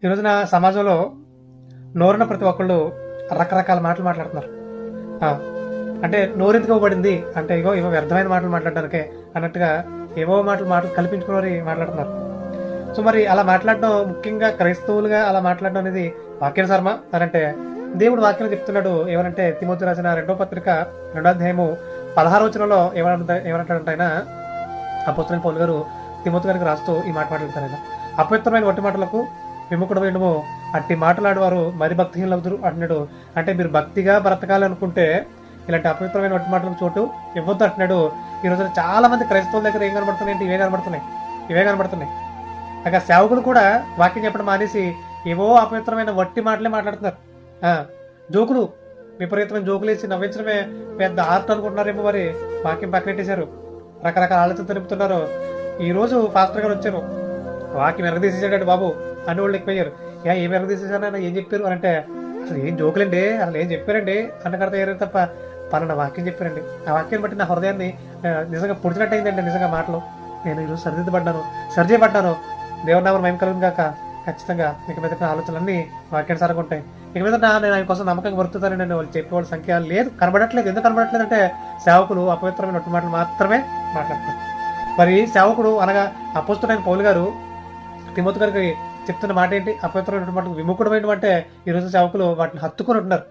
ఈ రోజున సమాజంలో నోరున్న ప్రతి ఒక్కళ్ళు రకరకాల మాటలు మాట్లాడుతున్నారు. ఆ, అంటే నోరెందుకు ఇవ్వబడింది అంటే ఇగో ఇవో వ్యర్థమైన మాటలు మాట్లాడడానికే అన్నట్టుగా ఏవో మాటలు కల్పించుకుని మాట్లాడుతున్నారు. సో మరి అలా మాట్లాడడం, ముఖ్యంగా క్రైస్తవులుగా అలా మాట్లాడడం అనేది వాక్యానుసారమా అంటే దేవుడు వాక్యం చెప్తున్నాడు. ఏమనంటే తిమోతి రాసిన 2వ పత్రిక 2వ అధ్యాయము 16వ వచనంలో ఏమంటాడంటే ఆయన అపోస్తలుడైన పౌలు గారు తిమోతి గారికి రాస్తూ ఈ మాట మాట్లాడతారు. ఆయన అపవిత్రమైన వట్టి మాటలకు విముఖుడమైనము అట్టి మాట్లాడేవారు మరి భక్తిహీనులు అవుతారు అంటున్నాడు. అంటే మీరు భక్తిగా బ్రతకాలనుకుంటే ఇలాంటి అపవిత్రమైన వట్టి మాటలకు చోటు ఇవ్వద్దు అంటున్నాడు. ఈ రోజున చాలా మంది క్రైస్తవుల దగ్గర ఏం కనబడుతున్నాయి అంటే ఇవే కనబడుతున్నాయి. అక్కడ సేవకులు కూడా వాక్యం చెప్పడం మానేసి ఏవో అపవిత్రమైన వట్టి మాటలే మాట్లాడుతున్నారు. జోకులు, విపరీతమైన జోకులు వేసి నవ్వించడమే పెద్ద ఆర్ట్ అనుకుంటున్నారేమో. మరి వాక్యం పక్కనెట్టేశారు, రకరకాల ఆలోచన తెలుపుతున్నారు. ఈ రోజు ఫాస్టర్ గారు వచ్చారు, వాక్యం ఎరగదీసేసాడు బాబు అని వాళ్ళు ఎక్కువయ్యారు. ఏం ఎరగదీసేసాను, ఏం చెప్పారు అని అంటే అసలు ఏం జోకులండి, అసలు ఏం చెప్పారండి అన్నకడతా ఏరే తప్ప పలానా వాక్యం చెప్పారండి. ఆ వాక్యాన్ని బట్టి నా హృదయాన్ని నిజంగా పొడిచినట్టు అయిందండి. నిజంగా మాటలు నేను ఈరోజు సరిచేయబడ్డాను. దేవుని నామం మహిమ కలుగును గాక. ఖచ్చితంగా ఇక మీద ఆలోచనలన్నీ వాక్యానుసారంగా ఉంటాయి. ఇక మీద నేను ఆయన కోసం నమ్మకంగా వర్తుతానని నేను వాళ్ళు చెప్పేవాళ్ళ సంఖ్య లేదు, కనబడట్లేదు. ఎందుకు కనబడట్లేదు అంటే సేవకులు అపవిత్రమైన ఒట్టి మాటలు మాత్రమే మాట్లాడతారు. మరి సేవకుడు అనగా అపోస్తలుడైన పౌలు గారు తిమోతి గారికి చెప్తున్న మాట ఏంటి? అపవిత్రమైన మాటకు విముఖుడమైన అంటే ఈ రోజు సేవకులు వాటిని హత్తుకొని ఉంటున్నారు.